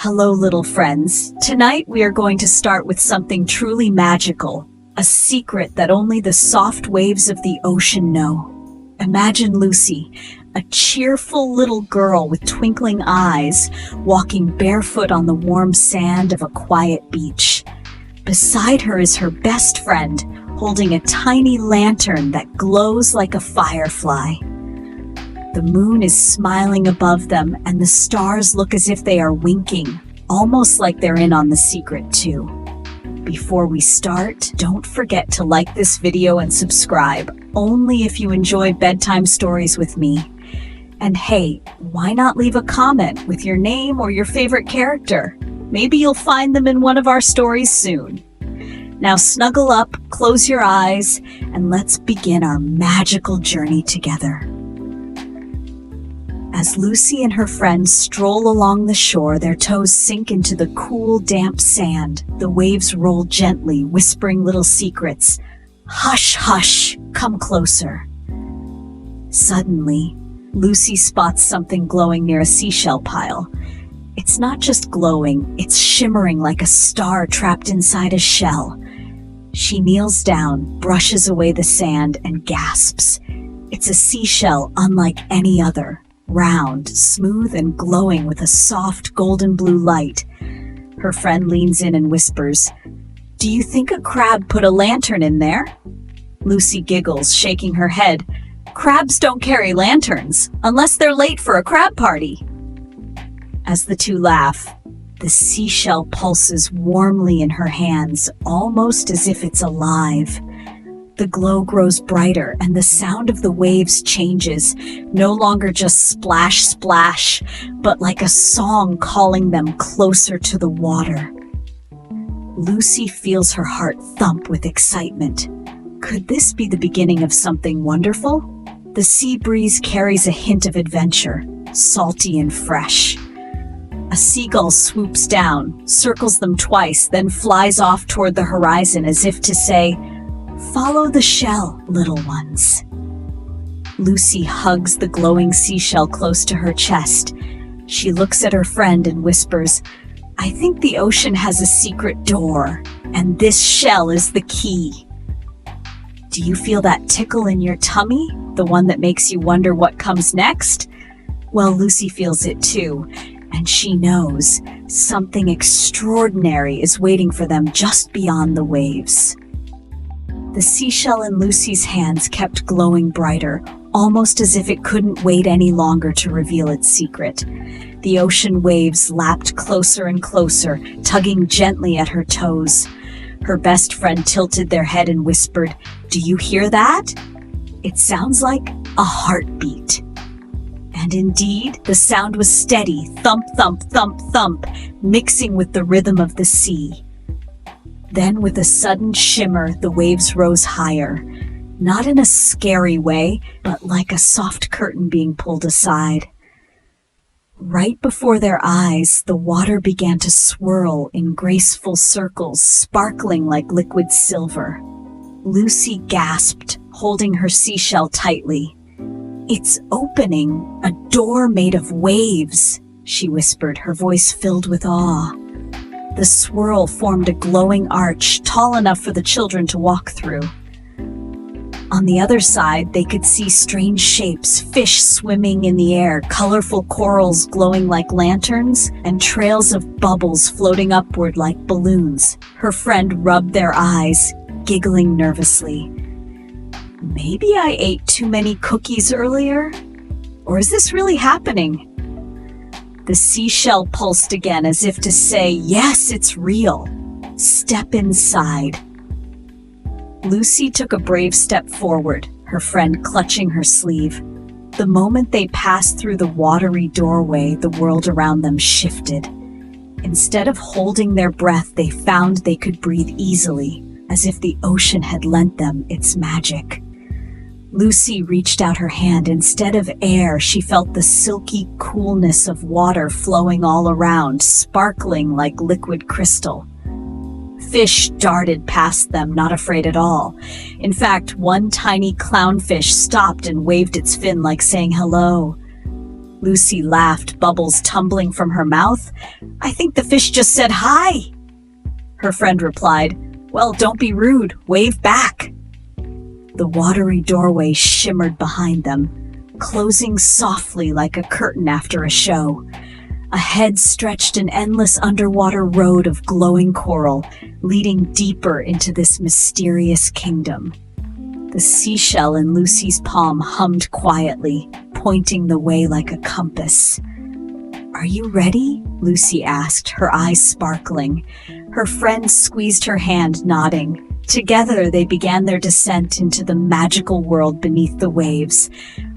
Hello, little friends. Tonight we are going to start with something truly magical, a secret that only the soft waves of the ocean know. Imagine Lucy, a cheerful little girl with twinkling eyes, walking barefoot on the warm sand of a quiet beach. Beside her is her best friend, holding a tiny lantern that glows like a firefly. The moon is smiling above them, and the stars look as if they are winking, almost like they're in on the secret too. Before we start, don't forget to like this video and subscribe, only if you enjoy bedtime stories with me. And hey, why not leave a comment with your name or your favorite character? Maybe you'll find them in one of our stories soon. Now snuggle up, close your eyes, and let's begin our magical journey together. As Lucy and her friends stroll along the shore, their toes sink into the cool, damp sand. The waves roll gently, whispering little secrets. Hush, hush, come closer. Suddenly, Lucy spots something glowing near a seashell pile. It's not just glowing, it's shimmering like a star trapped inside a shell. She kneels down, brushes away the sand, and gasps. It's a seashell unlike any other. Round, smooth, and glowing with a soft golden blue light. Her friend leans in and whispers, "Do you think a crab put a lantern in there?" Lucy giggles, shaking her head. "Crabs don't carry lanterns, unless they're late for a crab party." As the two laugh, the seashell pulses warmly in her hands, almost as if it's alive. The glow grows brighter, and the sound of the waves changes, no longer just splash, splash, but like a song calling them closer to the water. Lucy feels her heart thump with excitement. Could this be the beginning of something wonderful? The sea breeze carries a hint of adventure, salty and fresh. A seagull swoops down, circles them twice, then flies off toward the horizon as if to say, "Follow the shell, little ones." Lucy hugs the glowing seashell close to her chest. She looks at her friend and whispers, "I think the ocean has a secret door, and this shell is the key." Do you feel that tickle in your tummy? The one that makes you wonder what comes next? Well, Lucy feels it too, and she knows something extraordinary is waiting for them just beyond the waves. The seashell in Lucy's hands kept glowing brighter, almost as if it couldn't wait any longer to reveal its secret. The ocean waves lapped closer and closer, tugging gently at her toes. Her best friend tilted their head and whispered, "Do you hear that?" It sounds like a heartbeat. And indeed, the sound was steady, thump, thump, thump, thump, mixing with the rhythm of the sea. Then, with a sudden shimmer, the waves rose higher, not in a scary way, but like a soft curtain being pulled aside. Right before their eyes, the water began to swirl in graceful circles, sparkling like liquid silver. Lucy gasped, holding her seashell tightly. "It's opening, a door made of waves," she whispered, her voice filled with awe. The swirl formed a glowing arch tall enough for the children to walk through. On the other side, they could see strange shapes, fish swimming in the air, colorful corals glowing like lanterns, and trails of bubbles floating upward like balloons. Her friend rubbed their eyes, giggling nervously. "Maybe I ate too many cookies earlier? Or is this really happening?" The seashell pulsed again as if to say, "Yes, it's real. Step inside." Lucy took a brave step forward, her friend clutching her sleeve. The moment they passed through the watery doorway, the world around them shifted. Instead of holding their breath, they found they could breathe easily, as if the ocean had lent them its magic. Lucy reached out her hand. Instead of air, she felt the silky coolness of water flowing all around, sparkling like liquid crystal. Fish darted past them, not afraid at all. In fact, one tiny clownfish stopped and waved its fin like saying hello. Lucy laughed, bubbles tumbling from her mouth. "I think the fish just said hi." Her friend replied, "Well, don't be rude. Wave back." The watery doorway shimmered behind them, closing softly like a curtain after a show. Ahead stretched an endless underwater road of glowing coral, leading deeper into this mysterious kingdom. The seashell in Lucy's palm hummed quietly, pointing the way like a compass. "Are you ready?" Lucy asked, her eyes sparkling. Her friend squeezed her hand, nodding. Together they began their descent into the magical world beneath the waves,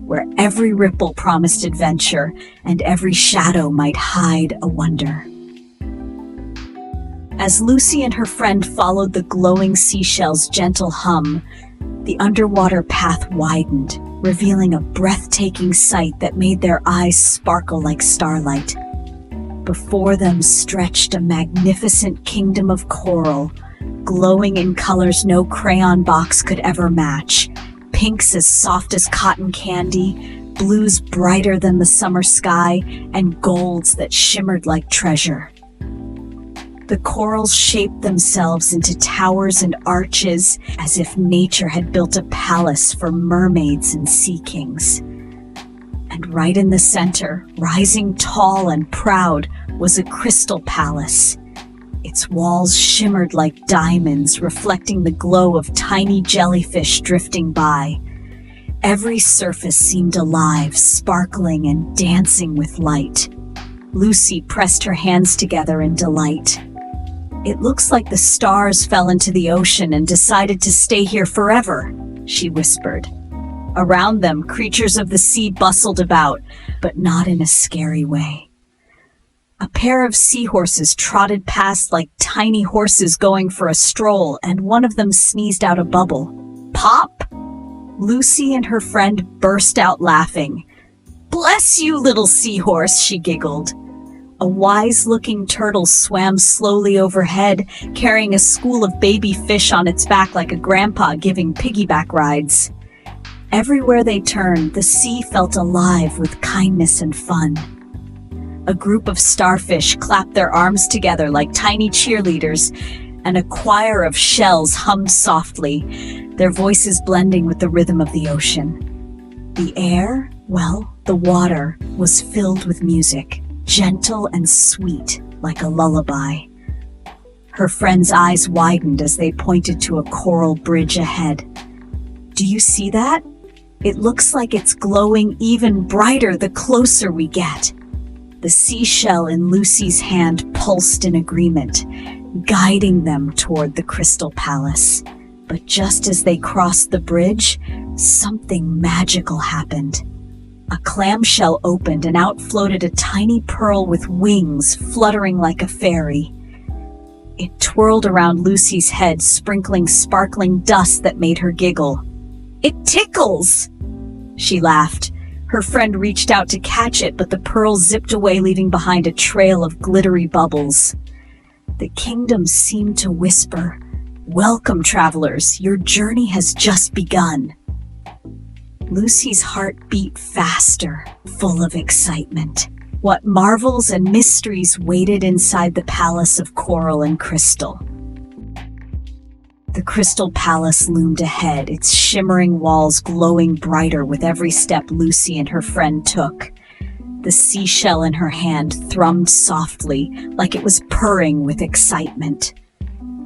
where every ripple promised adventure and every shadow might hide a wonder. As Lucy and her friend followed the glowing seashell's gentle hum, the underwater path widened, revealing a breathtaking sight that made their eyes sparkle like starlight. Before them stretched a magnificent kingdom of coral, glowing in colors no crayon box could ever match. Pinks as soft as cotton candy, blues brighter than the summer sky, and golds that shimmered like treasure. The corals shaped themselves into towers and arches, as if nature had built a palace for mermaids and sea kings. And right in the center, rising tall and proud, was a crystal palace. Its walls shimmered like diamonds, reflecting the glow of tiny jellyfish drifting by. Every surface seemed alive, sparkling and dancing with light. Lucy pressed her hands together in delight. "It looks like the stars fell into the ocean and decided to stay here forever," she whispered. Around them, creatures of the sea bustled about, but not in a scary way. A pair of seahorses trotted past like tiny horses going for a stroll, and one of them sneezed out a bubble. "Pop!" Lucy and her friend burst out laughing. "Bless you, little seahorse," she giggled. A wise-looking turtle swam slowly overhead, carrying a school of baby fish on its back like a grandpa giving piggyback rides. Everywhere they turned, the sea felt alive with kindness and fun. A group of starfish clapped their arms together like tiny cheerleaders, and a choir of shells hummed softly, their voices blending with the rhythm of the ocean. The air, well, the water, was filled with music, gentle and sweet like a lullaby. Her friend's eyes widened as they pointed to a coral bridge ahead. "Do you see that? It looks like it's glowing even brighter the closer we get." The seashell in Lucy's hand pulsed in agreement, guiding them toward the crystal palace. But just as they crossed the bridge, something magical happened. A clamshell opened and out floated a tiny pearl with wings fluttering like a fairy. It twirled around Lucy's head, sprinkling sparkling dust that made her giggle. "It tickles!" She laughed. Her friend reached out to catch it, but the pearl zipped away, leaving behind a trail of glittery bubbles. The kingdom seemed to whisper, "Welcome, travelers. Your journey has just begun." Lucy's heart beat faster, full of excitement. What marvels and mysteries waited inside the palace of coral and crystal? The crystal palace loomed ahead, its shimmering walls glowing brighter with every step Lucy and her friend took. The seashell in her hand thrummed softly, like it was purring with excitement.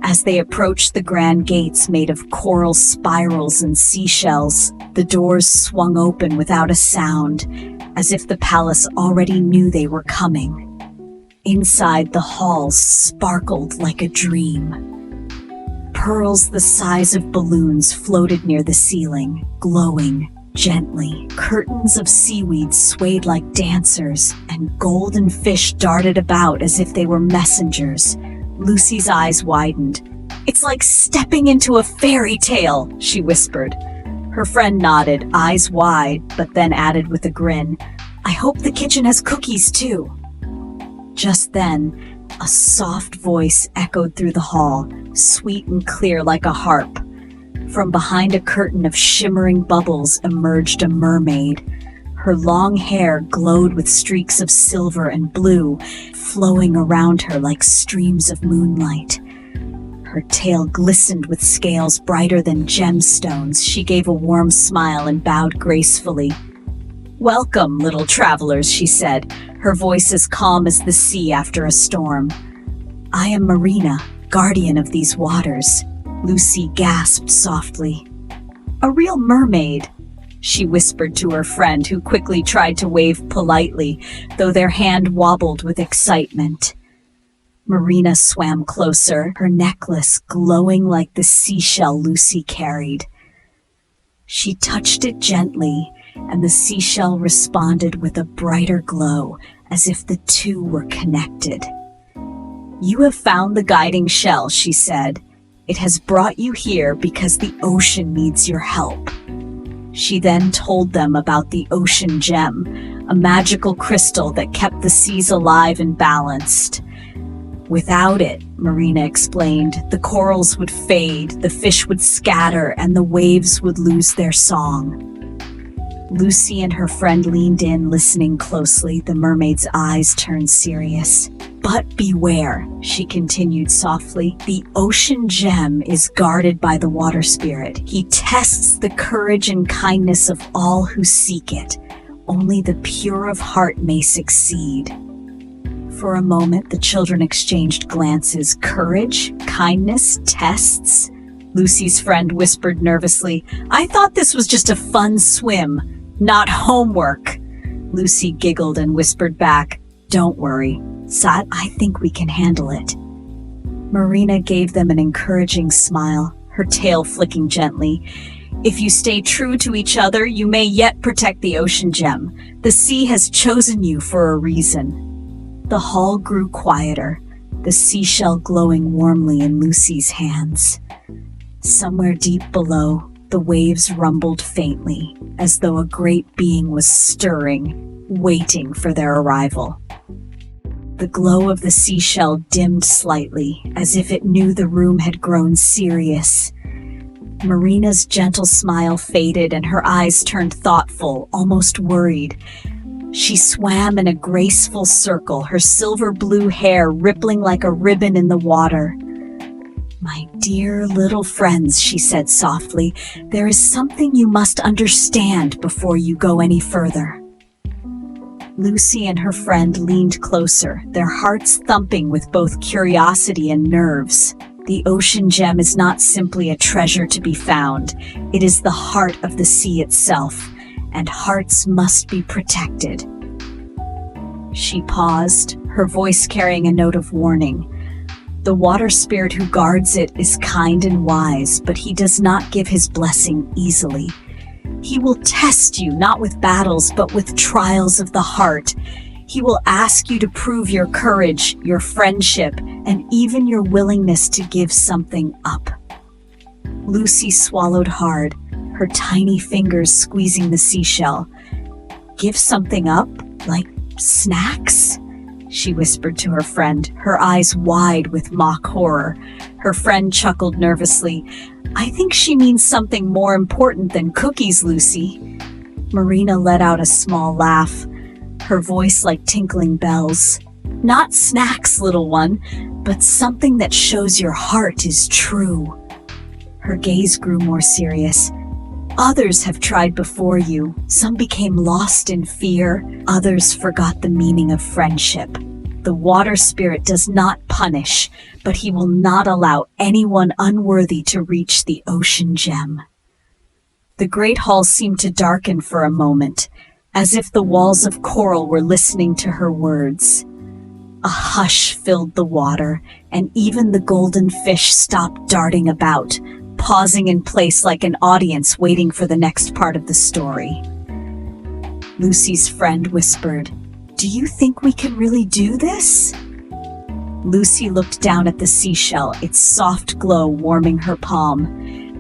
As they approached the grand gates made of coral spirals and seashells, the doors swung open without a sound, as if the palace already knew they were coming. Inside, the halls sparkled like a dream. Pearls the size of balloons floated near the ceiling, glowing gently. Curtains of seaweed swayed like dancers, and golden fish darted about as if they were messengers. Lucy's eyes widened. "It's like stepping into a fairy tale," she whispered. Her friend nodded, eyes wide, but then added with a grin, "I hope the kitchen has cookies too." Just then, a soft voice echoed through the hall, sweet and clear like a harp. From behind a curtain of shimmering bubbles emerged a mermaid. Her long hair glowed with streaks of silver and blue, flowing around her like streams of moonlight. Her tail glistened with scales brighter than gemstones. She gave a warm smile and bowed gracefully. "Welcome, little travelers," she said, her voice as calm as the sea after a storm. "I am Marina, guardian of these waters," Lucy gasped softly. "A real mermaid," she whispered to her friend, who quickly tried to wave politely, though their hand wobbled with excitement. Marina swam closer, her necklace glowing like the seashell Lucy carried. She touched it gently, and the seashell responded with a brighter glow, as if the two were connected. "You have found the guiding shell," she said. "It has brought you here because the ocean needs your help." She then told them about the ocean gem, a magical crystal that kept the seas alive and balanced. "Without it," Marina explained, "the corals would fade, the fish would scatter, and the waves would lose their song." Lucy and her friend leaned in, listening closely. The mermaid's eyes turned serious. "But beware," she continued softly. "The ocean gem is guarded by the water spirit. He tests the courage and kindness of all who seek it. Only the pure of heart may succeed." For a moment, the children exchanged glances. "Courage? Kindness? Tests?" Lucy's friend whispered nervously. "I thought this was just a fun swim, not homework." Lucy giggled and whispered back, "Don't worry, Sat, I think we can handle it." Marina gave them an encouraging smile, her tail flicking gently. "If you stay true to each other, you may yet protect the ocean gem. The sea has chosen you for a reason." The hall grew quieter, the seashell glowing warmly in Lucy's hands. Somewhere deep below, the waves rumbled faintly, as though a great being was stirring, waiting for their arrival. The glow of the seashell dimmed slightly, as if it knew the room had grown serious. Marina's gentle smile faded and her eyes turned thoughtful, almost worried. She swam in a graceful circle, her silver blue hair rippling like a ribbon in the water. "My dear little friends," she said softly, "there is something you must understand before you go any further." Lucy and her friend leaned closer, their hearts thumping with both curiosity and nerves. The ocean gem is not simply a treasure to be found. It is the heart of the sea itself, and hearts must be protected. She paused, her voice carrying a note of warning. The water spirit who guards it is kind and wise, but he does not give his blessing easily. He will test you, not with battles, but with trials of the heart. He will ask you to prove your courage, your friendship, and even your willingness to give something up. Lucy swallowed hard, her tiny fingers squeezing the seashell. "Give something up? Like snacks?" she whispered to her friend, her eyes wide with mock horror. Her friend chuckled nervously. "I think she means something more important than cookies, Lucy." Marina let out a small laugh, her voice like tinkling bells. "Not snacks, little one, but something that shows your heart is true." Her gaze grew more serious. "Others have tried before you. Some became lost in fear. Others forgot the meaning of friendship. The water spirit does not punish, but he will not allow anyone unworthy to reach the ocean gem." The great hall seemed to darken for a moment, as if the walls of coral were listening to her words. A hush filled the water, and even the golden fish stopped darting about, pausing in place like an audience waiting for the next part of the story. Lucy's friend whispered, "Do you think we can really do this?" Lucy looked down at the seashell, its soft glow warming her palm.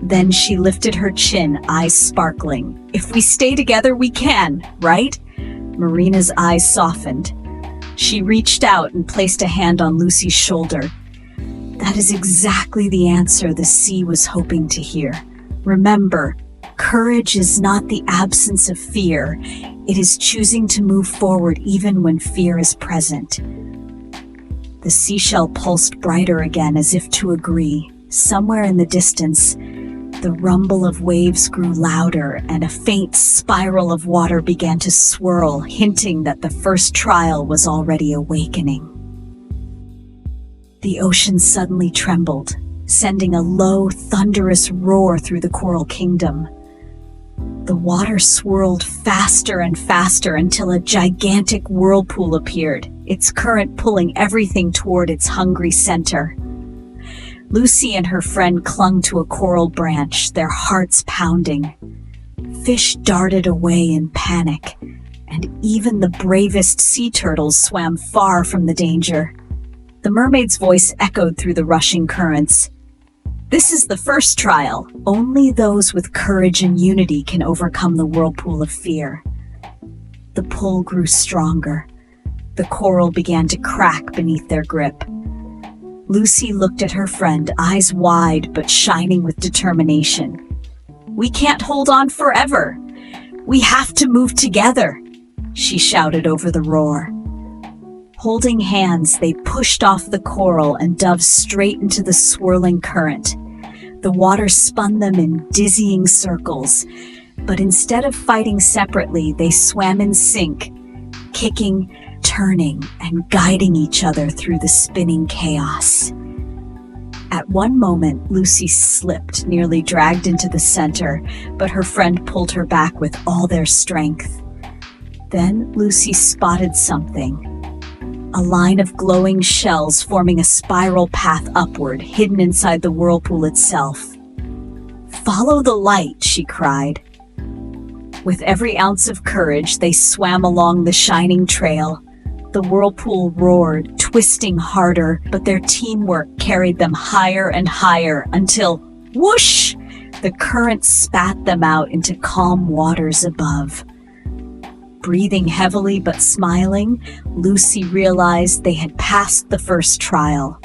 Then she lifted her chin, eyes sparkling. "If we stay together, we can, right?" Marina's eyes softened. She reached out and placed a hand on Lucy's shoulder. That is exactly the answer the sea was hoping to hear. Remember, courage is not the absence of fear. It is choosing to move forward even when fear is present. The seashell pulsed brighter again as if to agree. Somewhere in the distance, the rumble of waves grew louder and a faint spiral of water began to swirl, hinting that the first trial was already awakening. The ocean suddenly trembled, sending a low, thunderous roar through the coral kingdom. The water swirled faster and faster until a gigantic whirlpool appeared, its current pulling everything toward its hungry center. Lucy and her friend clung to a coral branch, their hearts pounding. Fish darted away in panic, and even the bravest sea turtles swam far from the danger. The mermaid's voice echoed through the rushing currents. "This is the first trial. Only those with courage and unity can overcome the whirlpool of fear." The pull grew stronger. The coral began to crack beneath their grip. Lucy looked at her friend, eyes wide but shining with determination. "We can't hold on forever. We have to move together," she shouted over the roar. Holding hands, they pushed off the coral and dove straight into the swirling current. The water spun them in dizzying circles, but instead of fighting separately, they swam in sync, kicking, turning, and guiding each other through the spinning chaos. At one moment, Lucy slipped, nearly dragged into the center, but her friend pulled her back with all their strength. Then Lucy spotted something. A line of glowing shells forming a spiral path upward, hidden inside the whirlpool itself. "Follow the light," she cried. With every ounce of courage, they swam along the shining trail. The whirlpool roared, twisting harder, but their teamwork carried them higher and higher until, whoosh! The current spat them out into calm waters above. Breathing heavily but smiling, Lucy realized they had passed the first trial.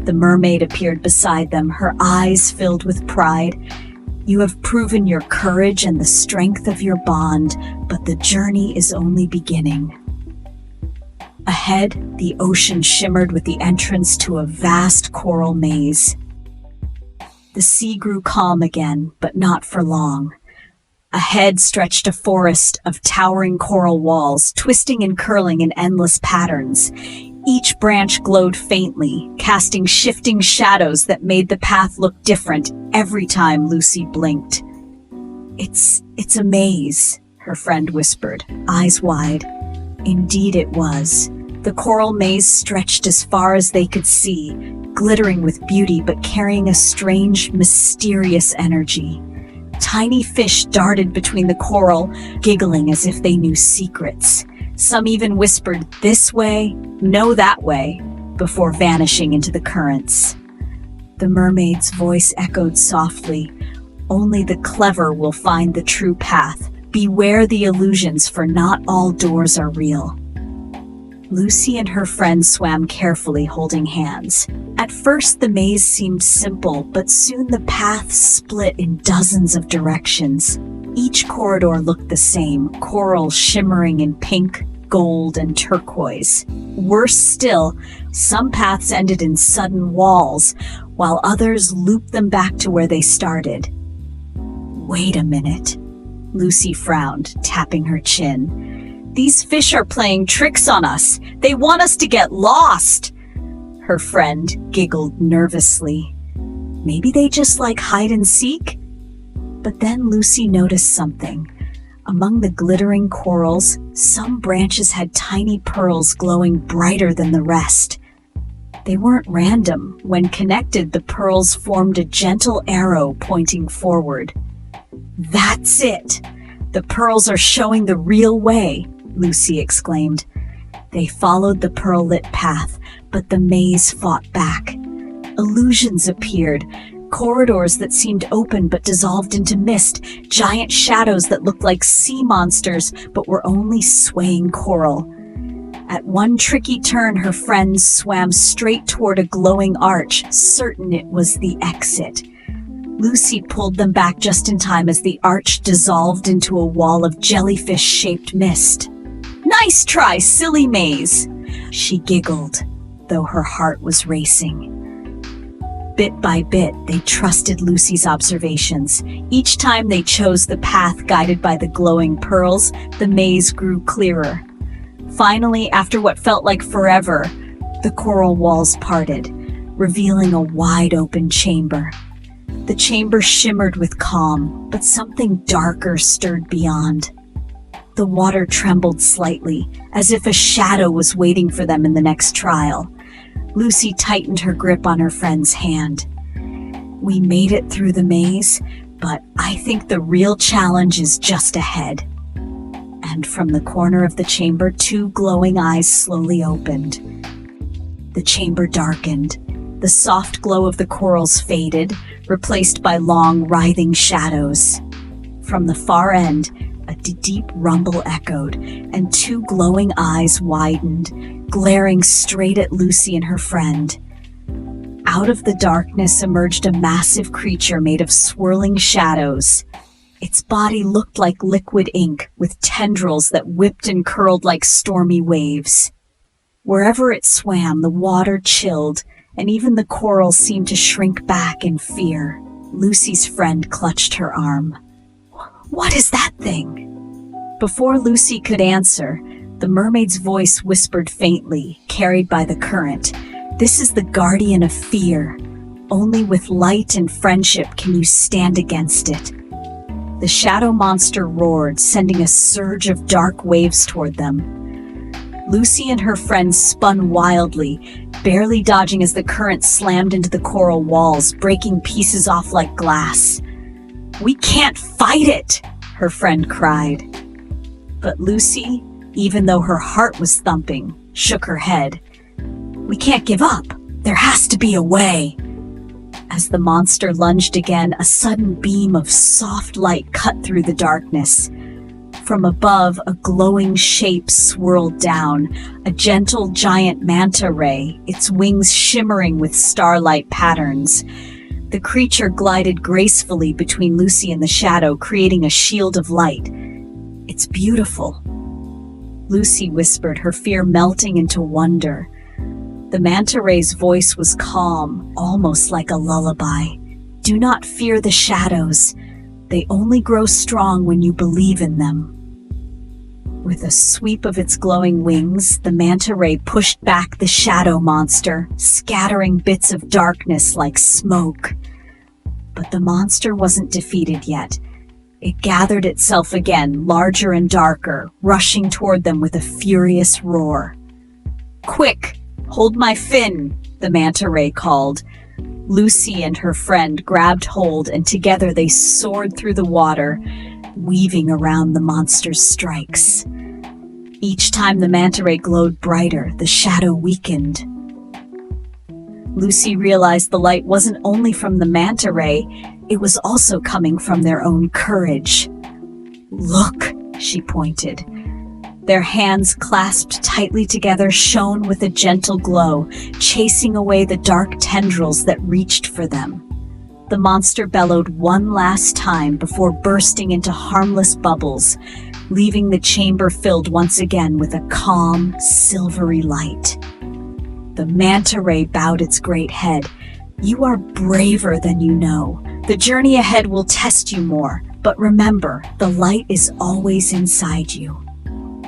The mermaid appeared beside them, her eyes filled with pride. "You have proven your courage and the strength of your bond, but the journey is only beginning." Ahead, the ocean shimmered with the entrance to a vast coral maze. The sea grew calm again, but not for long. Ahead stretched a forest of towering coral walls, twisting and curling in endless patterns. Each branch glowed faintly, casting shifting shadows that made the path look different every time Lucy blinked. It's a maze," her friend whispered, eyes wide. Indeed it was. The coral maze stretched as far as they could see, glittering with beauty but carrying a strange, mysterious energy. Tiny fish darted between the coral, giggling as if they knew secrets. Some even whispered, "This way, no that way," before vanishing into the currents. The mermaid's voice echoed softly, "Only the clever will find the true path. Beware the illusions, for not all doors are real." Lucy and her friend swam carefully, holding hands. At first, the maze seemed simple, but soon the path split in dozens of directions. Each corridor looked the same, coral shimmering in pink, gold, and turquoise. Worse still, some paths ended in sudden walls, while others looped them back to where they started. "Wait a minute," Lucy frowned, tapping her chin. "These fish are playing tricks on us. They want us to get lost." Her friend giggled nervously. "Maybe they just like hide and seek?" But then Lucy noticed something. Among the glittering corals, some branches had tiny pearls glowing brighter than the rest. They weren't random. When connected, the pearls formed a gentle arrow pointing forward. "That's it! The pearls are showing the real way," Lucy exclaimed. They followed the pearl-lit path, but the maze fought back. Illusions appeared, corridors that seemed open but dissolved into mist, giant shadows that looked like sea monsters but were only swaying coral. At one tricky turn, her friends swam straight toward a glowing arch, certain it was the exit. Lucy pulled them back just in time as the arch dissolved into a wall of jellyfish-shaped mist. "Nice try, silly maze," she giggled, though her heart was racing. Bit by bit, they trusted Lucy's observations. Each time they chose the path guided by the glowing pearls, the maze grew clearer. Finally, after what felt like forever, the coral walls parted, revealing a wide-open chamber. The chamber shimmered with calm, but something darker stirred beyond. The water trembled slightly, as if a shadow was waiting for them in the next trial. Lucy tightened her grip on her friend's hand. "We made it through the maze, but I think the real challenge is just ahead." And from the corner of the chamber, two glowing eyes slowly opened. The chamber darkened. The soft glow of the corals faded, replaced by long, writhing shadows. From the far end, a deep rumble echoed, and two glowing eyes widened, glaring straight at Lucy and her friend. Out of the darkness emerged a massive creature made of swirling shadows. Its body looked like liquid ink, with tendrils that whipped and curled like stormy waves. Wherever it swam, the water chilled, and even the coral seemed to shrink back in fear. Lucy's friend clutched her arm. "What is that thing?" Before Lucy could answer, the mermaid's voice whispered faintly, carried by the current. "This is the guardian of fear. Only with light and friendship can you stand against it." The shadow monster roared, sending a surge of dark waves toward them. Lucy and her friend spun wildly, barely dodging as the current slammed into the coral walls, breaking pieces off like glass. "We can't fight it!" her friend cried. But Lucy, even though her heart was thumping, shook her head. "We can't give up. There has to be a way." As the monster lunged again, a sudden beam of soft light cut through the darkness. From above, a glowing shape swirled down, a gentle giant manta ray, its wings shimmering with starlight patterns. The creature glided gracefully between Lucy and the shadow, creating a shield of light. "It's beautiful," Lucy whispered, her fear melting into wonder. The manta ray's voice was calm, almost like a lullaby. "Do not fear the shadows. They only grow strong when you believe in them." With a sweep of its glowing wings, the manta ray pushed back the shadow monster, scattering bits of darkness like smoke. But the monster wasn't defeated yet. It gathered itself again, larger and darker, rushing toward them with a furious roar. "Quick, hold my fin," the manta ray called. Lucy and her friend grabbed hold, and together they soared through the water, weaving around the monster's strikes. Each time the manta ray glowed brighter, the shadow weakened. Lucy realized the light wasn't only from the manta ray, it was also coming from their own courage. "Look," she pointed. Their hands clasped tightly together shone with a gentle glow, chasing away the dark tendrils that reached for them. The monster bellowed one last time before bursting into harmless bubbles, leaving the chamber filled once again with a calm, silvery light. The manta ray bowed its great head. "You are braver than you know. The journey ahead will test you more, but remember, the light is always inside you."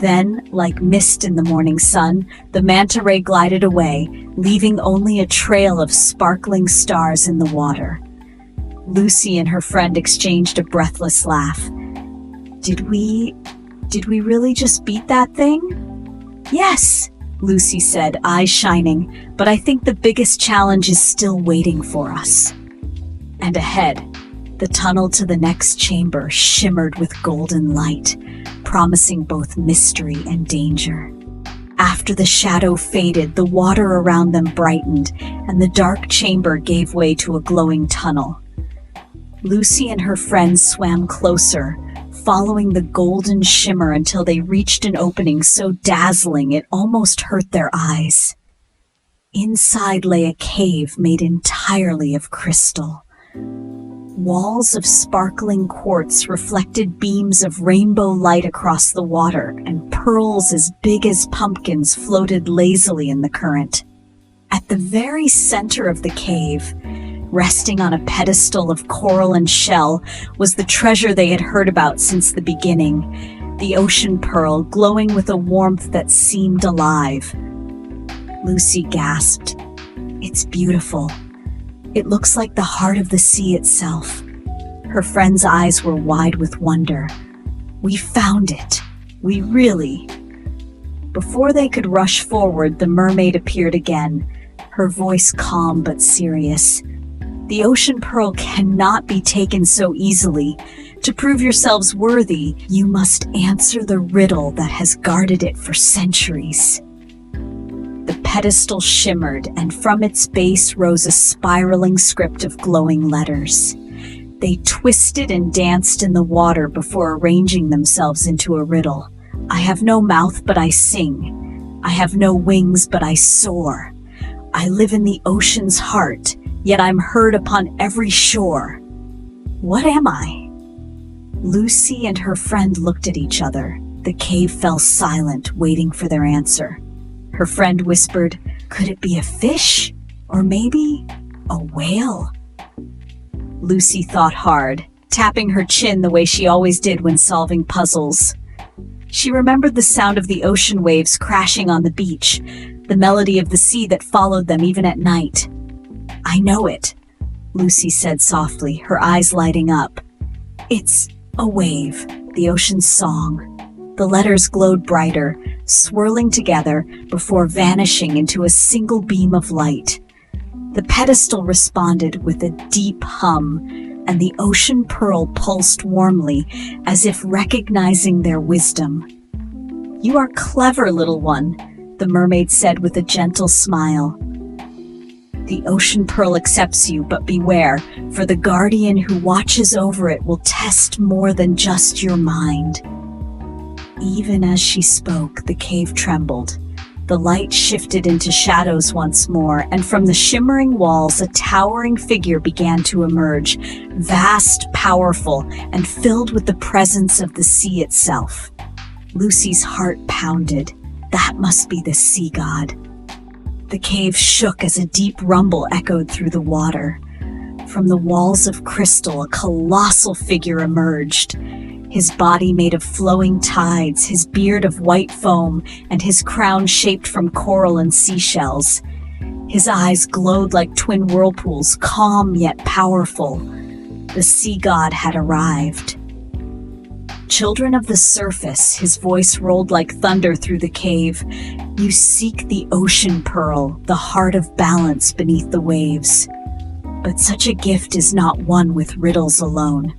Then, like mist in the morning sun, the manta ray glided away, leaving only a trail of sparkling stars in the water. Lucy and her friend exchanged a breathless laugh. Did we really just beat that thing?" "Yes," Lucy said, eyes shining, "but I think the biggest challenge is still waiting for us." And ahead, the tunnel to the next chamber shimmered with golden light, promising both mystery and danger. After the shadow faded, the water around them brightened, and the dark chamber gave way to a glowing tunnel. Lucy and her friends swam closer, following the golden shimmer until they reached an opening so dazzling it almost hurt their eyes. Inside lay a cave made entirely of crystal. Walls of sparkling quartz reflected beams of rainbow light across the water, and pearls as big as pumpkins floated lazily in the current. At the very center of the cave, resting on a pedestal of coral and shell, was the treasure they had heard about since the beginning, the ocean pearl glowing with a warmth that seemed alive. Lucy gasped. "It's beautiful. It looks like the heart of the sea itself." Her friend's eyes were wide with wonder. "We found it. We really..." Before they could rush forward, the mermaid appeared again, her voice calm but serious. "The ocean pearl cannot be taken so easily. To prove yourselves worthy, you must answer the riddle that has guarded it for centuries." The pedestal shimmered, and from its base rose a spiraling script of glowing letters. They twisted and danced in the water before arranging themselves into a riddle. "I have no mouth, but I sing. I have no wings, but I soar. I live in the ocean's heart, yet I'm heard upon every shore. What am I?" Lucy and her friend looked at each other. The cave fell silent, waiting for their answer. Her friend whispered, "Could it be a fish? Or maybe a whale?" Lucy thought hard, tapping her chin the way she always did when solving puzzles. She remembered the sound of the ocean waves crashing on the beach, the melody of the sea that followed them even at night. "I know it," Lucy said softly, her eyes lighting up. "It's a wave, the ocean's song." The letters glowed brighter, swirling together before vanishing into a single beam of light. The pedestal responded with a deep hum, and the ocean pearl pulsed warmly, as if recognizing their wisdom. "You are clever, little one," the mermaid said with a gentle smile. "The ocean pearl accepts you, but beware, for the guardian who watches over it will test more than just your mind." Even as she spoke, the cave trembled. The light shifted into shadows once more, and from the shimmering walls a towering figure began to emerge, vast, powerful, and filled with the presence of the sea itself. Lucy's heart pounded. That must be the sea god. The cave shook as a deep rumble echoed through the water. From the walls of crystal, a colossal figure emerged. His body made of flowing tides, his beard of white foam, and his crown shaped from coral and seashells. His eyes glowed like twin whirlpools, calm yet powerful. The sea god had arrived. "Children of the surface," his voice rolled like thunder through the cave. "You seek the ocean pearl, the heart of balance beneath the waves. But such a gift is not won with riddles alone.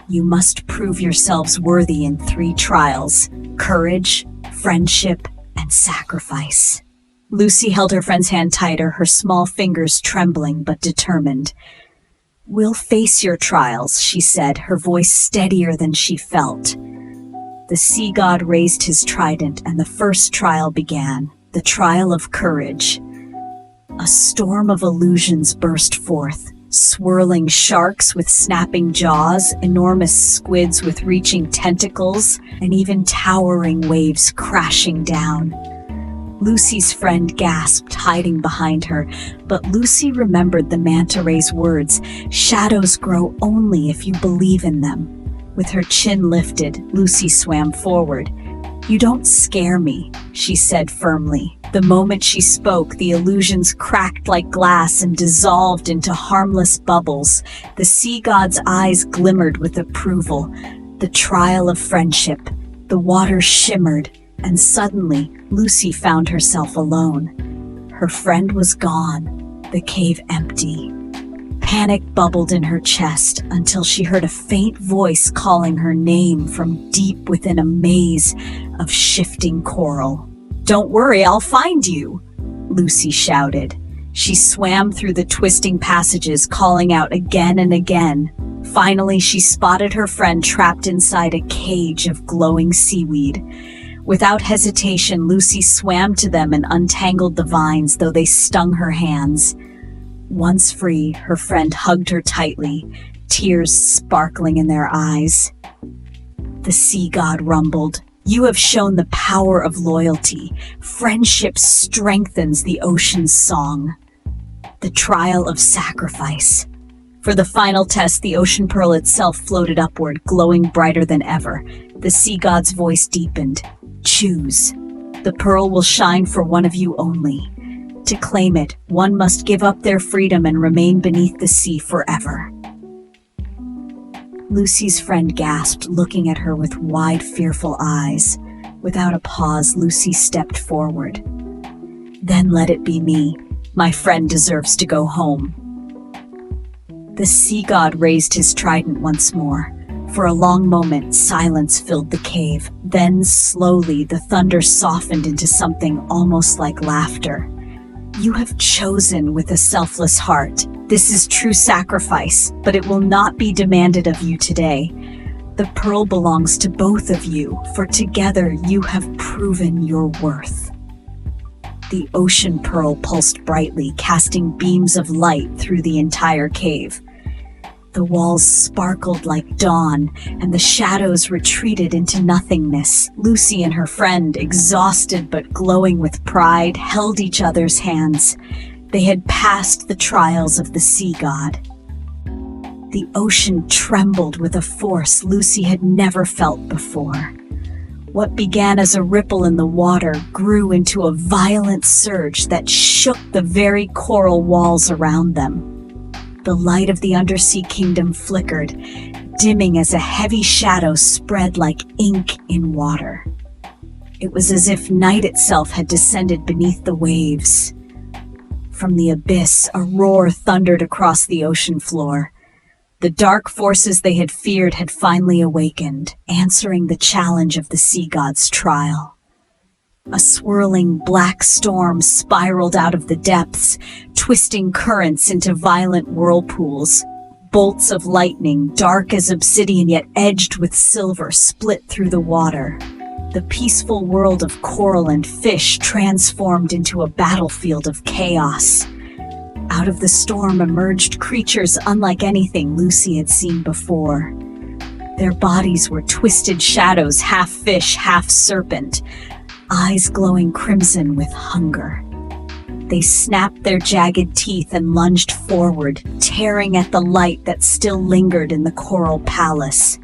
You must prove yourselves worthy in 3 trials: courage, friendship, and sacrifice." Lucy held her friend's hand tighter, her small fingers trembling but determined. "We'll face your trials," she said, her voice steadier than she felt. The sea god raised his trident, and the first trial began, the trial of courage. A storm of illusions burst forth. Swirling sharks with snapping jaws, enormous squids with reaching tentacles, and even towering waves crashing down. Lucy's friend gasped, hiding behind her, but Lucy remembered the manta ray's words, "Shadows grow only if you believe in them." With her chin lifted, Lucy swam forward. "You don't scare me," she said firmly. The moment she spoke, the illusions cracked like glass and dissolved into harmless bubbles. The sea god's eyes glimmered with approval. The trial of friendship. The water shimmered, and suddenly Lucy found herself alone. Her friend was gone, the cave empty. Panic bubbled in her chest until she heard a faint voice calling her name from deep within a maze of shifting coral. "Don't worry, I'll find you," Lucy shouted. She swam through the twisting passages, calling out again and again. Finally, she spotted her friend trapped inside a cage of glowing seaweed. Without hesitation, Lucy swam to them and untangled the vines, though they stung her hands. Once free, her friend hugged her tightly, tears sparkling in their eyes. The sea god rumbled, "You have shown the power of loyalty. Friendship strengthens the ocean's song." The trial of sacrifice. For the final test, the ocean pearl itself floated upward, glowing brighter than ever. The sea god's voice deepened. "Choose. The pearl will shine for one of you only. To claim it, one must give up their freedom and remain beneath the sea forever." Lucy's friend gasped, looking at her with wide, fearful eyes. Without a pause, Lucy stepped forward. "Then let it be me. My friend deserves to go home." The sea god raised his trident once more. For a long moment, silence filled the cave. Then, slowly, the thunder softened into something almost like laughter. "You have chosen with a selfless heart. This is true sacrifice, but it will not be demanded of you today. The pearl belongs to both of you, for together you have proven your worth." The ocean pearl pulsed brightly, casting beams of light through the entire cave. The walls sparkled like dawn, and the shadows retreated into nothingness. Lucy and her friend, exhausted but glowing with pride, held each other's hands. They had passed the trials of the sea god. The ocean trembled with a force Lucy had never felt before. What began as a ripple in the water grew into a violent surge that shook the very coral walls around them. The light of the undersea kingdom flickered, dimming as a heavy shadow spread like ink in water. It was as if night itself had descended beneath the waves. From the abyss, a roar thundered across the ocean floor. The dark forces they had feared had finally awakened, answering the challenge of the sea god's trial. A swirling black storm spiraled out of the depths, twisting currents into violent whirlpools. Bolts of lightning, dark as obsidian yet edged with silver, split through the water. The peaceful world of coral and fish transformed into a battlefield of chaos. Out of the storm emerged creatures unlike anything Lucy had seen before. Their bodies were twisted shadows, half fish, half serpent, eyes glowing crimson with hunger. They snapped their jagged teeth and lunged forward, tearing at the light that still lingered in the coral palace.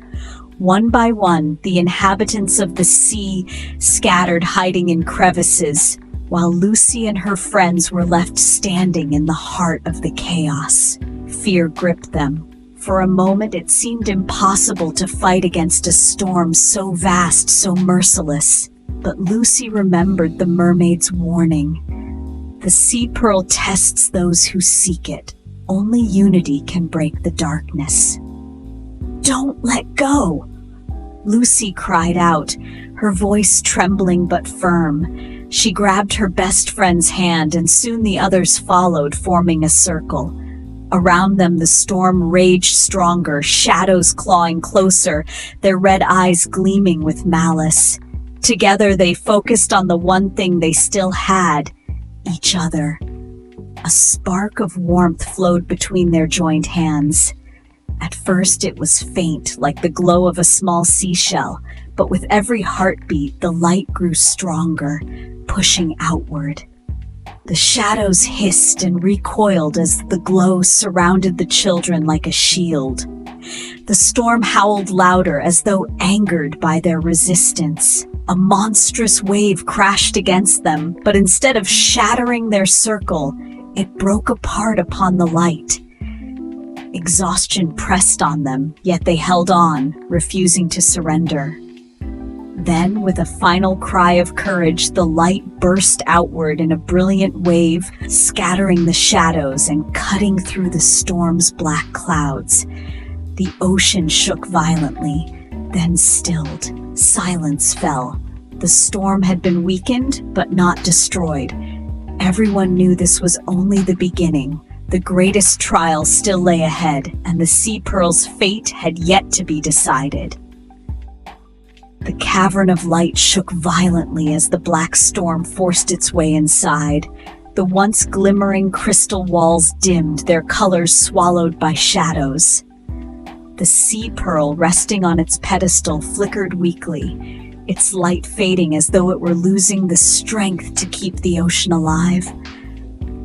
One by one, the inhabitants of the sea scattered, hiding in crevices, while Lucy and her friends were left standing in the heart of the chaos. Fear gripped them. For a moment, it seemed impossible to fight against a storm so vast, so merciless. But Lucy remembered the mermaid's warning. The sea pearl tests those who seek it. Only unity can break the darkness. "Don't let go!" Lucy cried out, her voice trembling but firm. She grabbed her best friend's hand, and soon the others followed, forming a circle. Around them, the storm raged stronger, shadows clawing closer, their red eyes gleaming with malice. Together, they focused on the one thing they still had, each other. A spark of warmth flowed between their joined hands. At first, it was faint, like the glow of a small seashell, but with every heartbeat, the light grew stronger, pushing outward. The shadows hissed and recoiled as the glow surrounded the children like a shield. The storm howled louder, as though angered by their resistance. A monstrous wave crashed against them, but instead of shattering their circle, it broke apart upon the light. Exhaustion pressed on them, yet they held on, refusing to surrender. Then, with a final cry of courage, the light burst outward in a brilliant wave, scattering the shadows and cutting through the storm's black clouds. The ocean shook violently, then stilled. Silence fell. The storm had been weakened, but not destroyed. Everyone knew this was only the beginning. The greatest trial still lay ahead, and the sea pearl's fate had yet to be decided. The cavern of light shook violently as the black storm forced its way inside. The once glimmering crystal walls dimmed, their colors swallowed by shadows. The sea pearl resting on its pedestal flickered weakly, its light fading as though it were losing the strength to keep the ocean alive.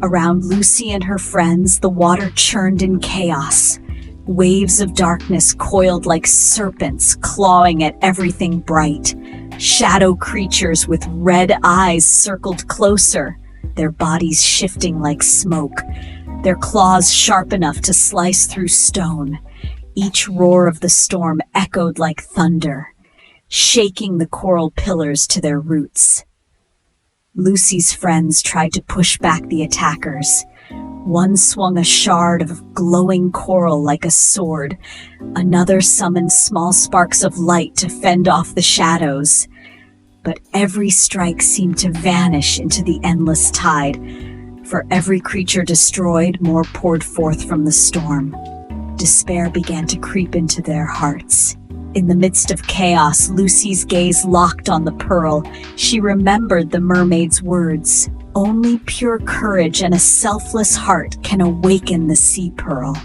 Around Lucy and her friends, the water churned in chaos. Waves of darkness coiled like serpents, clawing at everything bright. Shadow creatures with red eyes circled closer, their bodies shifting like smoke, their claws sharp enough to slice through stone. Each roar of the storm echoed like thunder, shaking the coral pillars to their roots. Lucy's friends tried to push back the attackers. One swung a shard of glowing coral like a sword. Another summoned small sparks of light to fend off the shadows. But every strike seemed to vanish into the endless tide. For every creature destroyed, more poured forth from the storm. Despair began to creep into their hearts. In the midst of chaos, Lucy's gaze locked on the pearl. She remembered the mermaid's words. Only pure courage and a selfless heart can awaken the sea pearl.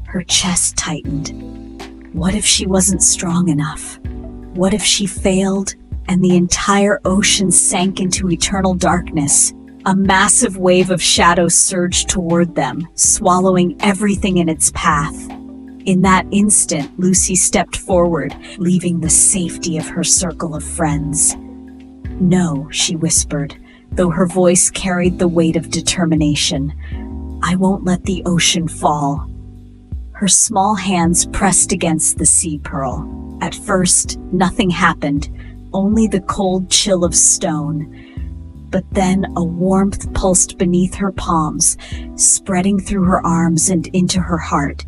Her chest tightened. What if she wasn't strong enough? What if she failed and the entire ocean sank into eternal darkness? A massive wave of shadow surged toward them, swallowing everything in its path. In that instant, Lucy stepped forward, leaving the safety of her circle of friends. "No," she whispered, though her voice carried the weight of determination. "I won't let the ocean fall." Her small hands pressed against the sea pearl. At first, nothing happened, only the cold chill of stone. But then a warmth pulsed beneath her palms, spreading through her arms and into her heart.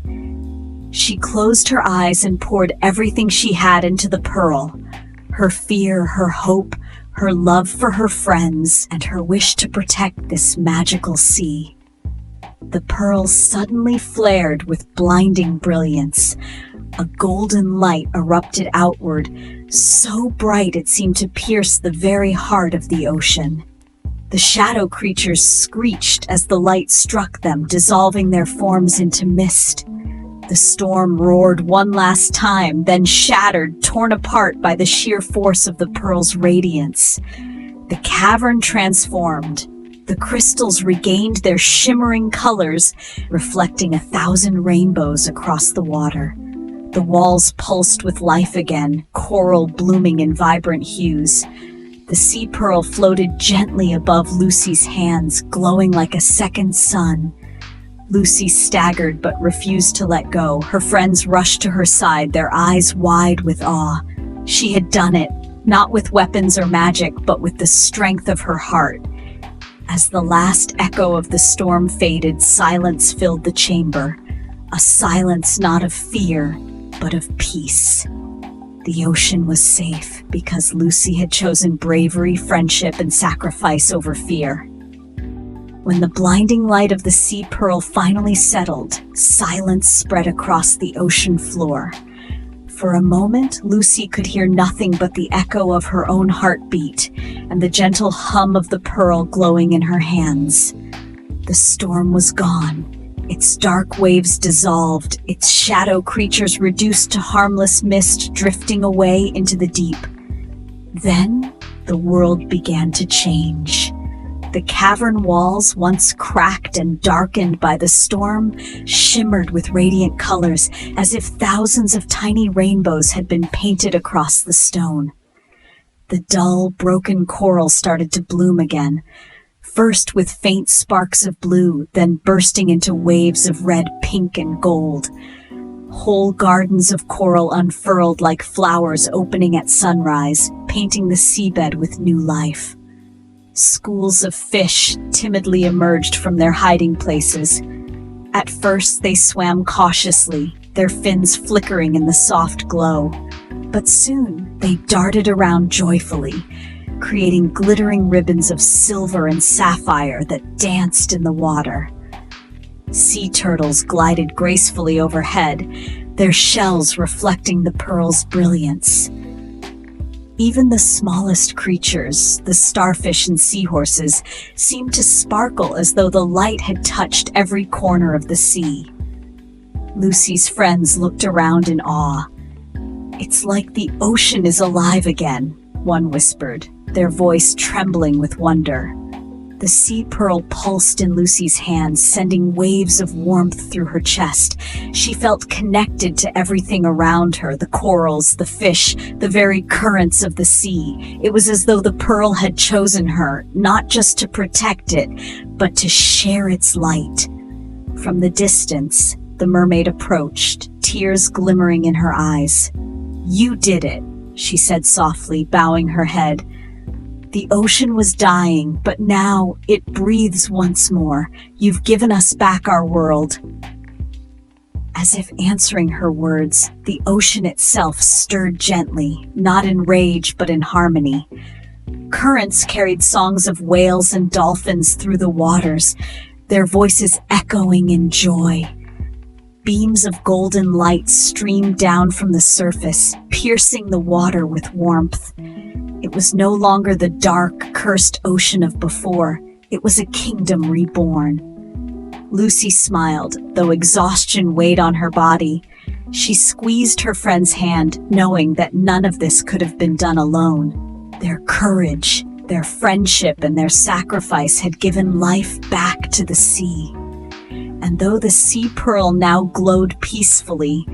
She closed her eyes and poured everything she had into the pearl. Her fear, her hope, her love for her friends, and her wish to protect this magical sea. The pearl suddenly flared with blinding brilliance. A golden light erupted outward, so bright it seemed to pierce the very heart of the ocean. The shadow creatures screeched as the light struck them, dissolving their forms into mist. The storm roared one last time, then shattered, torn apart by the sheer force of the pearl's radiance. The cavern transformed. The crystals regained their shimmering colors, reflecting 1,000 rainbows across the water. The walls pulsed with life again, coral blooming in vibrant hues. The sea pearl floated gently above Lucy's hands, glowing like a second sun. Lucy staggered but refused to let go. Her friends rushed to her side, their eyes wide with awe. She had done it, not with weapons or magic, but with the strength of her heart. As the last echo of the storm faded, silence filled the chamber. A silence not of fear, but of peace. The ocean was safe because Lucy had chosen bravery, friendship, and sacrifice over fear. When the blinding light of the sea pearl finally settled, silence spread across the ocean floor. For a moment, Lucy could hear nothing but the echo of her own heartbeat and the gentle hum of the pearl glowing in her hands. The storm was gone. Its dark waves dissolved, its shadow creatures reduced to harmless mist drifting away into the deep. Then, the world began to change. The cavern walls, once cracked and darkened by the storm, shimmered with radiant colors, as if thousands of tiny rainbows had been painted across the stone. The dull, broken coral started to bloom again, first with faint sparks of blue, then bursting into waves of red, pink, and gold. Whole gardens of coral unfurled like flowers opening at sunrise, painting the seabed with new life. Schools of fish timidly emerged from their hiding places. At first, they swam cautiously, their fins flickering in the soft glow. But soon, they darted around joyfully, creating glittering ribbons of silver and sapphire that danced in the water. Sea turtles glided gracefully overhead, their shells reflecting the pearl's brilliance. Even the smallest creatures, the starfish and seahorses, seemed to sparkle as though the light had touched every corner of the sea. Lucy's friends looked around in awe. "It's like the ocean is alive again," one whispered, their voice trembling with wonder. The sea pearl pulsed in Lucy's hands, sending waves of warmth through her chest. She felt connected to everything around her, the corals, the fish, the very currents of the sea. It was as though the pearl had chosen her, not just to protect it, but to share its light. From the distance, the mermaid approached, tears glimmering in her eyes. "You did it," she said softly, bowing her head. "The ocean was dying, but now it breathes once more. You've given us back our world." As if answering her words, the ocean itself stirred gently, not in rage but in harmony. Currents carried songs of whales and dolphins through the waters, their voices echoing in joy. Beams of golden light streamed down from the surface, piercing the water with warmth. It was no longer the dark, cursed ocean of before. It was a kingdom reborn. Lucy smiled, though exhaustion weighed on her body. She squeezed her friend's hand, knowing that none of this could have been done alone. Their courage, their friendship, and their sacrifice had given life back to the sea. And though the sea pearl now glowed peacefully,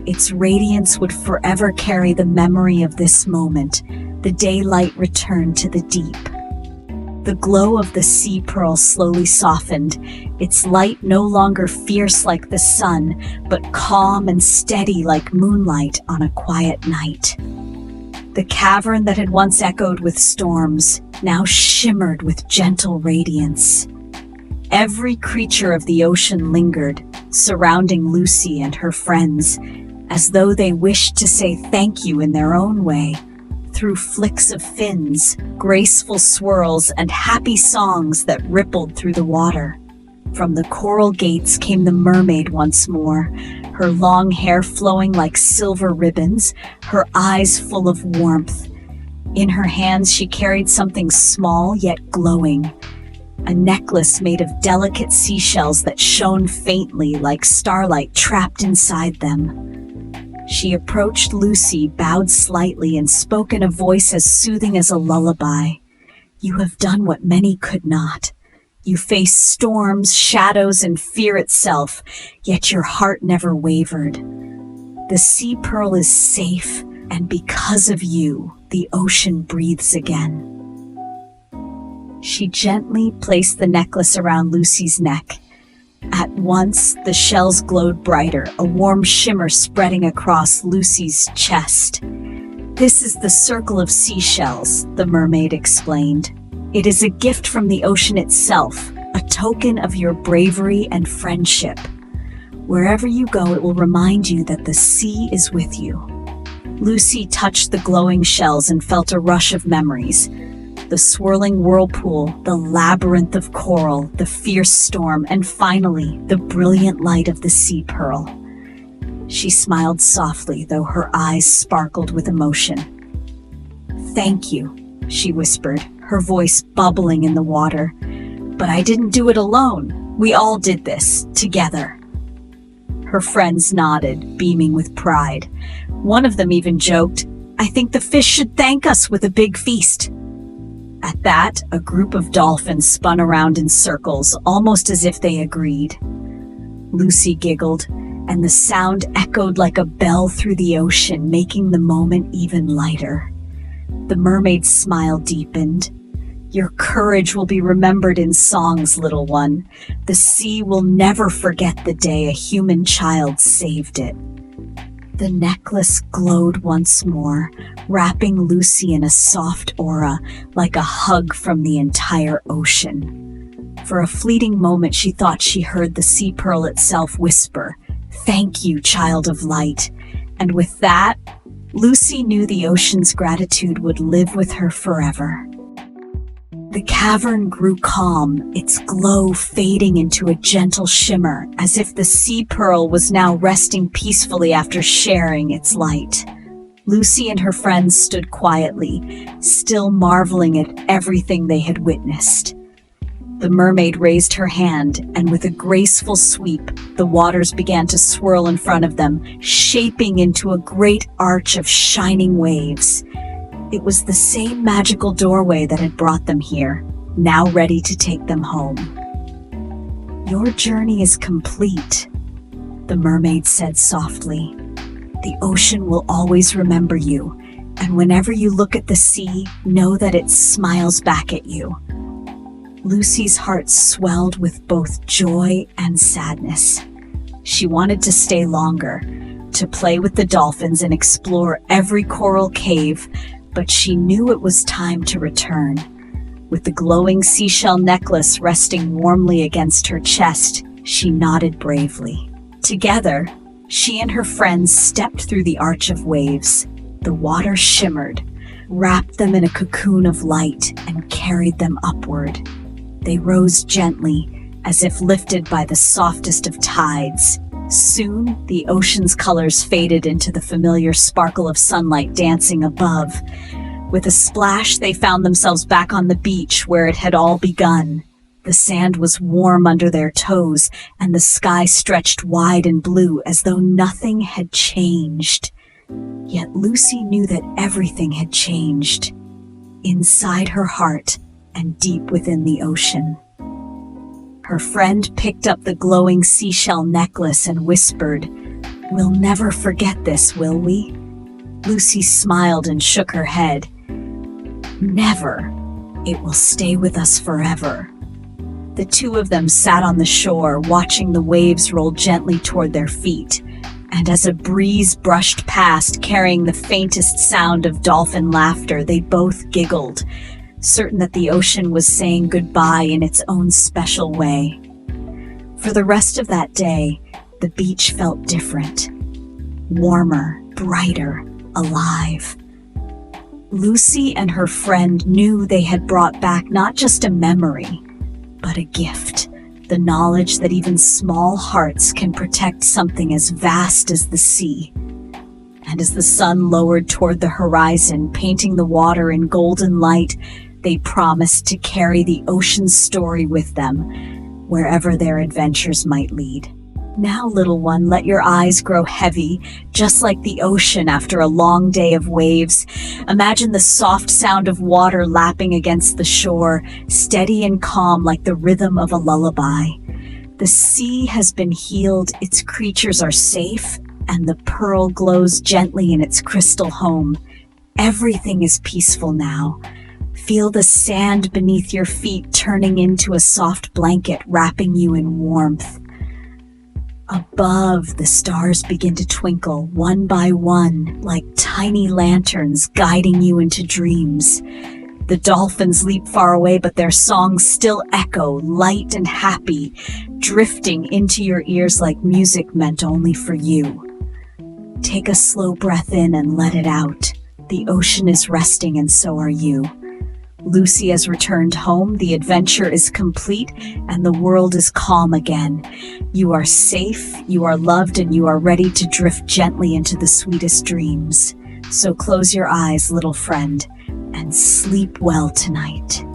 its radiance would forever carry the memory of this moment. The daylight returned to the deep. The glow of the sea pearl slowly softened, its light no longer fierce like the sun, but calm and steady like moonlight on a quiet night. The cavern that had once echoed with storms now shimmered with gentle radiance. Every creature of the ocean lingered, surrounding Lucy and her friends, as though they wished to say thank you in their own way. Through flicks of fins, graceful swirls, and happy songs that rippled through the water. From the coral gates came the mermaid once more, her long hair flowing like silver ribbons, her eyes full of warmth. In her hands she carried something small yet glowing, a necklace made of delicate seashells that shone faintly like starlight trapped inside them. She approached Lucy, bowed slightly, and spoke in a voice as soothing as a lullaby. "You have done what many could not. You faced storms, shadows, and fear itself, yet your heart never wavered. The sea pearl is safe, and because of you, the ocean breathes again." She gently placed the necklace around Lucy's neck. At once, the shells glowed brighter, a warm shimmer spreading across Lucy's chest. "This is the circle of seashells," the mermaid explained. "It is a gift from the ocean itself, a token of your bravery and friendship. Wherever you go, it will remind you that the sea is with you." Lucy touched the glowing shells and felt a rush of memories. The swirling whirlpool, the labyrinth of coral, the fierce storm, and finally, the brilliant light of the sea pearl. She smiled softly, though her eyes sparkled with emotion. "Thank you," she whispered, her voice bubbling in the water. "But I didn't do it alone. We all did this, together." Her friends nodded, beaming with pride. One of them even joked, "I think the fish should thank us with a big feast." At that, a group of dolphins spun around in circles, almost as if they agreed. Lucy giggled, and the sound echoed like a bell through the ocean, making the moment even lighter. The mermaid's smile deepened. "Your courage will be remembered in songs, little one. The sea will never forget the day a human child saved it." The necklace glowed once more, wrapping Lucy in a soft aura, like a hug from the entire ocean. For a fleeting moment, she thought she heard the sea pearl itself whisper, "Thank you, child of light." And with that, Lucy knew the ocean's gratitude would live with her forever. The cavern grew calm, its glow fading into a gentle shimmer, as if the sea pearl was now resting peacefully after sharing its light. Lucy and her friends stood quietly, still marveling at everything they had witnessed. The mermaid raised her hand, and with a graceful sweep, the waters began to swirl in front of them, shaping into a great arch of shining waves. It was the same magical doorway that had brought them here, now ready to take them home. "Your journey is complete," the mermaid said softly. "The ocean will always remember you, and whenever you look at the sea, know that it smiles back at you." Lucy's heart swelled with both joy and sadness. She wanted to stay longer, to play with the dolphins and explore every coral cave, but she knew it was time to return. With the glowing seashell necklace resting warmly against her chest, she nodded bravely. Together, she and her friends stepped through the arch of waves. The water shimmered, wrapped them in a cocoon of light, and carried them upward. They rose gently, as if lifted by the softest of tides. Soon, the ocean's colors faded into the familiar sparkle of sunlight dancing above. With a splash, they found themselves back on the beach where it had all begun. The sand was warm under their toes, and the sky stretched wide and blue as though nothing had changed. Yet Lucy knew that everything had changed, inside her heart and deep within the ocean. Her friend picked up the glowing seashell necklace and whispered, "We'll never forget this, will we?" Lucy smiled and shook her head. "Never. It will stay with us forever." The two of them sat on the shore, watching the waves roll gently toward their feet, and as a breeze brushed past, carrying the faintest sound of dolphin laughter, they both giggled, certain that the ocean was saying goodbye in its own special way. For the rest of that day, the beach felt different. Warmer, brighter, alive. Lucy and her friend knew they had brought back not just a memory, but a gift. The knowledge that even small hearts can protect something as vast as the sea. And as the sun lowered toward the horizon, painting the water in golden light, they promised to carry the ocean's story with them, wherever their adventures might lead. Now, little one, let your eyes grow heavy, just like the ocean after a long day of waves. Imagine the soft sound of water lapping against the shore, steady and calm like the rhythm of a lullaby. The sea has been healed, its creatures are safe, and the pearl glows gently in its crystal home. Everything is peaceful now. Feel the sand beneath your feet turning into a soft blanket, wrapping you in warmth. Above, the stars begin to twinkle, one by one, like tiny lanterns guiding you into dreams. The dolphins leap far away, but their songs still echo, light and happy, drifting into your ears like music meant only for you. Take a slow breath in and let it out. The ocean is resting, and so are you. Lucy has returned home, the adventure is complete, and the world is calm again. You are safe, you are loved, and you are ready to drift gently into the sweetest dreams. So close your eyes, little friend, and sleep well tonight.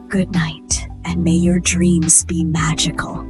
Good night, and may your dreams be magical.